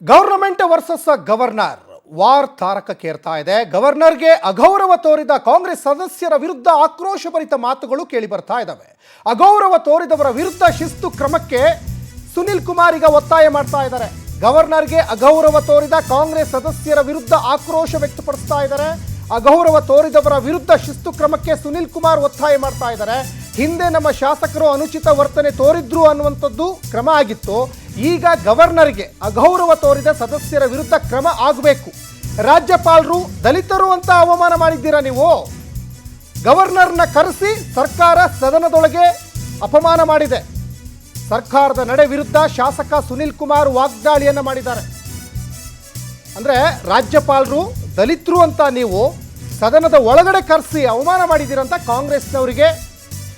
Government versus governor war ತಾರಕಕ್ಕೇರ್ತಾ ಇದೆ. ಗವರ್ನರ್ಗೆ ಅಗೌರವ ತೋರಿದ ಕಾಂಗ್ರೆಸ್ ಸದಸ್ಯರ ವಿರುದ್ಧ ಆಕ್ರೋಶಭರಿತ ಮಾತುಗಳು ಕೇಳಿ ಬರ್ತಾ ಇದ್ದಾವೆ. ಅಗೌರವ ತೋರಿದವರ ವಿರುದ್ಧ ಶಿಸ್ತು ಕ್ರಮಕ್ಕೆ ಸುನಿಲ್ ಕುಮಾರ್ ಈಗ ಒತ್ತಾಯ ಮಾಡ್ತಾ ಇದ್ದಾರೆ. ಗವರ್ನರ್ಗೆ ಅಗೌರವ ತೋರಿದ ಕಾಂಗ್ರೆಸ್ ಸದಸ್ಯರ ವಿರುದ್ಧ ಆಕ್ರೋಶ ವ್ಯಕ್ತಪಡಿಸ್ತಾ ಇದ್ದಾರೆ. ಅಗೌರವ ತೋರಿದವರ ವಿರುದ್ಧ ಶಿಸ್ತು ಕ್ರಮಕ್ಕೆ ಸುನಿಲ್ ಕುಮಾರ್ ಒತ್ತಾಯ ಮಾಡ್ತಾ ಇದ್ದಾರೆ. ಹಿಂದೆ ನಮ್ಮ ಶಾಸಕರು ಅನುಚಿತ ವರ್ತನೆ ತೋರಿದ್ರು ಅನ್ನುವಂಥದ್ದು ಕ್ರಮ ಆಗಿತ್ತು. ಈಗ ಗವರ್ನರ್ಗೆ ಅಗೌರವ ತೋರಿದ ಸದಸ್ಯರ ವಿರುದ್ಧ ಕ್ರಮ ಆಗಬೇಕು. ರಾಜ್ಯಪಾಲರು ದಲಿತರು ಅಂತ ಅವಮಾನ ಮಾಡಿದ್ದೀರಾ ನೀವು. ಗವರ್ನರ್ನ ಕರೆಸಿ ಸರ್ಕಾರ ಸದನದೊಳಗೆ ಅಪಮಾನ ಮಾಡಿದೆ. ಸರ್ಕಾರದ ನಡೆ ವಿರುದ್ಧ ಶಾಸಕ ಸುನಿಲ್ ಕುಮಾರ್ ವಾಗ್ದಾಳಿಯನ್ನು ಮಾಡಿದ್ದಾರೆ. ಅಂದರೆ ರಾಜ್ಯಪಾಲರು ದಲಿತರು ಅಂತ ನೀವು ಸದನದ ಒಳಗಡೆ ಕರೆಸಿ ಅವಮಾನ ಮಾಡಿದ್ದೀರಂತ ಕಾಂಗ್ರೆಸ್ನವರಿಗೆ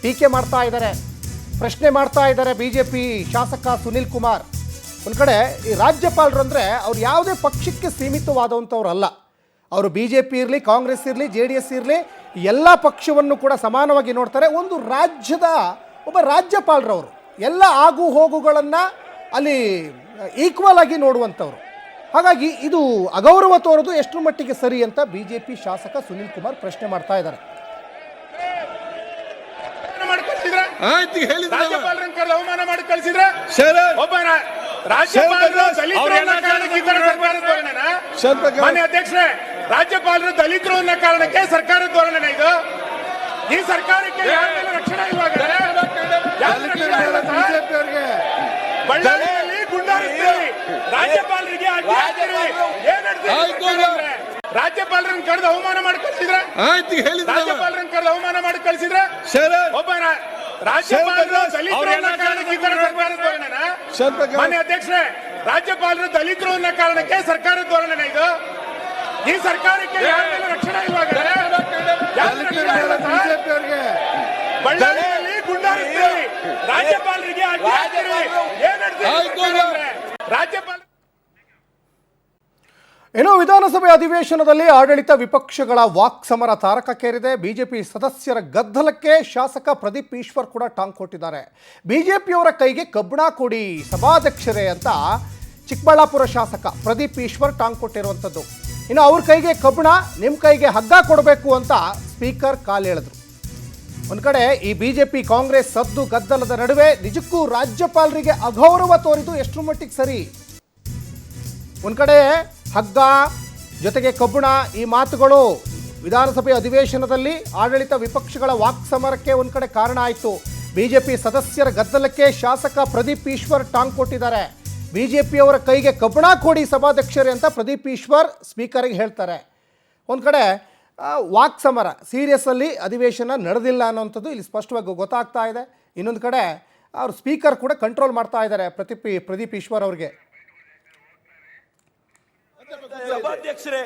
ಟೀಕೆ ಮಾಡ್ತಾ ಇದ್ದಾರೆ, ಪ್ರಶ್ನೆ ಮಾಡ್ತಾ ಇದ್ದಾರೆ ಬಿಜೆಪಿ ಶಾಸಕ ಸುನಿಲ್ ಕುಮಾರ್. ಒಂದು ಕಡೆ ಈ ರಾಜ್ಯಪಾಲರು ಅಂದರೆ ಅವ್ರು ಯಾವುದೇ ಪಕ್ಷಕ್ಕೆ ಸೀಮಿತವಾದಂಥವ್ರಲ್ಲ. ಅವರು BJP ಇರಲಿ, ಕಾಂಗ್ರೆಸ್ ಇರಲಿ, JDS ಇರಲಿ, ಎಲ್ಲ ಪಕ್ಷವನ್ನು ಕೂಡ ಸಮಾನವಾಗಿ ನೋಡ್ತಾರೆ. ಒಂದು ರಾಜ್ಯದ ಒಬ್ಬ ರಾಜ್ಯಪಾಲರವರು ಎಲ್ಲ ಆಗು ಹೋಗುಗಳನ್ನು ಅಲ್ಲಿ ಈಕ್ವಲ್ ಆಗಿ ನೋಡುವಂಥವ್ರು. ಹಾಗಾಗಿ ಇದು ಅಗೌರವ ತೋರೋದು ಎಷ್ಟರ ಮಟ್ಟಿಗೆ ಸರಿ ಅಂತ BJP ಶಾಸಕ ಸುನಿಲ್ ಕುಮಾರ್ ಪ್ರಶ್ನೆ ಮಾಡ್ತಾ ಇದ್ದಾರೆ. ಅವಮಾನ ಮಾಡಿ ಕಳಿಸಿದ್ರೆ ಒಬ್ಬ ರಾಜ್ಯಪಾಲರು ಅಧ್ಯಕ್ಷರೇ, ರಾಜ್ಯಪಾಲರು ದಲಿತರು ಅನ್ನೋ ಕಾರಣಕ್ಕೆ ಸರ್ಕಾರದ ಧೋರಣೆ ಇದು. ಈ ಸರ್ಕಾರಕ್ಕೆ ರಕ್ಷಣೆ ಇವಾಗ ಬಳ್ಳಾರಿಯಲ್ಲಿ ಗುಂಡಾರಿಸ್ತೀವಿ, ರಾಜ್ಯಪಾಲರಿಗೆ ರಾಜ್ಯಪಾಲರನ್ನ ಕರೆದು ಅವಮಾನ ಮಾಡಿ ಕಳಿಸಿದ್ರೆ ರಾಜ್ಯಪಾಲರನ್ನ ಕರೆದು ಅವಮಾನ ಮಾಡಿ ಕಳಿಸಿದ್ರೆ ಒಬ್ಬ ರಾಜ್ಯಪಾಲರು ದಲಿತರು ಅನ್ನೋ ಕಾರಣಕ್ಕೆ ಸರ್ಕಾರದ ಧೋರಣೆ. ಮಾನ್ಯ ಅಧ್ಯಕ್ಷರೇ, ರಾಜ್ಯಪಾಲರು ದಲಿತರು ಅನ್ನೋ ಕಾರಣಕ್ಕೆ ಸರ್ಕಾರದ ಧೋರಣೆ ಇದು. ಈ ಸರ್ಕಾರಕ್ಕೆ ರಕ್ಷಣೆ ಇವಾಗ ಬಳ್ಳಾರಿಯಲ್ಲಿ ಗುಂಡಾರಿಸ್ತೀವಿ, ರಾಜ್ಯಪಾಲರಿಗೆ ರಾಜ್ಯಪಾಲ. ಇನ್ನು ವಿಧಾನಸಭೆ ಅಧಿವೇಶನದಲ್ಲಿ ಆಡಳಿತ ವಿಪಕ್ಷಗಳ ವಾಕ್ ಸಮರ ತಾರಕಕ್ಕೇರಿದೆ. ಬಿಜೆಪಿ ಸದಸ್ಯರ ಗದ್ದಲಕ್ಕೆ ಶಾಸಕ ಪ್ರದೀಪ್ ಈಶ್ವರ್ ಕೂಡ ಟಾಂಗ್ ಕೊಟ್ಟಿದ್ದಾರೆ. ಬಿಜೆಪಿಯವರ ಕೈಗೆ ಕಬ್ಬಣ ಕೊಡಿ ಸಭಾಧ್ಯಕ್ಷರೇ ಅಂತ ಚಿಕ್ಕಬಳ್ಳಾಪುರ ಶಾಸಕ ಪ್ರದೀಪ್ ಈಶ್ವರ್ ಟಾಂಗ್ ಕೊಟ್ಟಿರುವಂಥದ್ದು. ಇನ್ನು ಅವ್ರ ಕೈಗೆ ಕಬ್ಬಣ, ನಿಮ್ಮ ಕೈಗೆ ಹಗ್ಗ ಕೊಡಬೇಕು ಅಂತ ಸ್ಪೀಕರ್ ಕಾಲು ಎಳೆದ್ರು. ಒಂದು ಕಡೆ ಈ BJP ಕಾಂಗ್ರೆಸ್ ಸದ್ದು ಗದ್ದಲದ ನಡುವೆ ನಿಜಕ್ಕೂ ರಾಜ್ಯಪಾಲರಿಗೆ ಅಗೌರವ ತೋರಿದು ಎಷ್ಟರ ಮಟ್ಟಿಗೆ ಸರಿ? ಒಂದು ಕಡೆ ಹಗ್ಗ ಜೊತೆಗೆ ಕಬ್ಬಣ, ಈ ಮಾತುಗಳು ವಿಧಾನಸಭೆ ಅಧಿವೇಶನದಲ್ಲಿ ಆಡಳಿತ ವಿಪಕ್ಷಗಳ ವಾಕ್ ಸಮರಕ್ಕೆ ಒಂದು ಕಡೆ ಕಾರಣ ಆಯಿತು. BJP ಸದಸ್ಯರ ಗದ್ದಲಕ್ಕೆ ಶಾಸಕ ಪ್ರದೀಪ್ ಈಶ್ವರ್ ಟಾಂಗ್ ಕೊಟ್ಟಿದ್ದಾರೆ. BJPಯವರ ಕೈಗೆ ಕಬ್ಬಣ ಕೊಡಿ ಸಭಾಧ್ಯಕ್ಷರೇ ಅಂತ ಪ್ರದೀಪ್ ಈಶ್ವರ್ ಸ್ಪೀಕರ್ಗೆ ಹೇಳ್ತಾರೆ. ಒಂದು ಕಡೆ ವಾಕ್ ಸಮರ ಸೀರಿಯಸ್ಸಲ್ಲಿ ಅಧಿವೇಶನ ನಡೆದಿಲ್ಲ ಅನ್ನೋಂಥದ್ದು ಇಲ್ಲಿ ಸ್ಪಷ್ಟವಾಗಿ ಗೊತ್ತಾಗ್ತಾ ಇದೆ. ಇನ್ನೊಂದು ಕಡೆ ಅವರು ಸ್ಪೀಕರ್ ಕೂಡ ಕಂಟ್ರೋಲ್ ಮಾಡ್ತಾ ಇದ್ದಾರೆ ಪ್ರದೀಪ್ ಈಶ್ವರ್ ಅವ್ರಿಗೆ. ಸಭಾಧ್ಯಕ್ಷರೇ,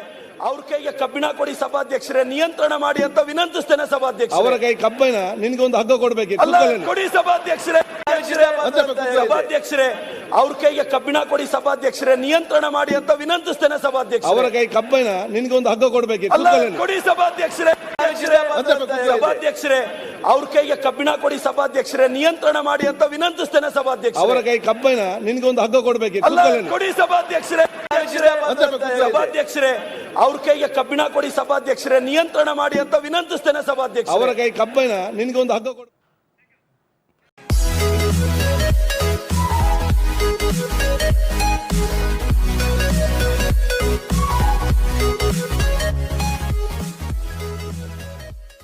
ಅವ್ರ ಕೈಗೆ ಕಬ್ಬಿಣ ಕೊಡಿ ಸಭಾಧ್ಯಕ್ಷರೇ, ನಿಯಂತ್ರಣ ಮಾಡಿ ಅಂತ ವಿನಂತಿಸ್ತೇನೆ ಸಭಾಧ್ಯಕ್ಷರೇ. ಅವರ ಕೈ ಕಬ್ಬಿಣ, ನಿನ್ಗೊಂದು ಹಗ್ಗ ಕೊಡ್ಬೇಕು ಕೊಡಿ ಸಭಾಧ್ಯಕ್ಷರೇ. ಸಭಾಧ್ಯಕ್ಷರೇ, ಅವ್ರ ಕೈಗೆ ಕಬ್ಬಿಣ ಕೊಡಿ ಸಭಾಧ್ಯಕ್ಷರೇ, ನಿಯಂತ್ರಣ ಮಾಡಿ ಅಂತ ವಿನಂತಿಸ್ತೇನೆ ಸಭಾಧ್ಯಕ್ಷರೇ. ಅವರ ಕೈ ಕಬ್ಬಿಣ, ನಿನ್ಗೊಂದು ಹಗ್ಗ ಕೊಡ್ಬೇಕು ಕೊಡಿ ಸಭಾಧ್ಯಕ್ಷರೇ. ಸಭಾಧ್ಯಕ್ಷರೇ, ಅವ್ರ ಕೈಗೆ ಕಬ್ಬಿಣ ಕೊಡಿ ಸಭಾಧ್ಯಕ್ಷರೇ, ನಿಯಂತ್ರಣ ಮಾಡಿ ಅಂತ ವಿನಂತಿಸ್ತೇನೆ ಸಭಾಧ್ಯಕ್ಷರೇ. ಅವರ ಕೈ ಕಬ್ಬಿಣ, ನಿನ್ಗೊಂದು ಹಗ್ಗ ಕೊಡ್ಬೇಕು ಕೊಡಿ ಸಭಾಧ್ಯಕ್ಷರೇ. ಸಭಾಧ್ಯಕ್ಷರೇ, ಅವ್ರ ಕೈಗೆ ಕಬ್ಬಿಣ ಕೊಡಿ ಸಭಾಧ್ಯಕ್ಷರೇ, ನಿಯಂತ್ರಣ ಮಾಡಿ ಅಂತ ವಿನಂತಿಸ್ತೇನೆ ಸಭಾಧ್ಯಕ್ಷರೇ. ಅವರ ಕೈ ಕಬ್ಬಿಣ, ನಿನ್ಗೊಂದು ಹಗ್ಗ ಕೊಡ್ಬೇಕು.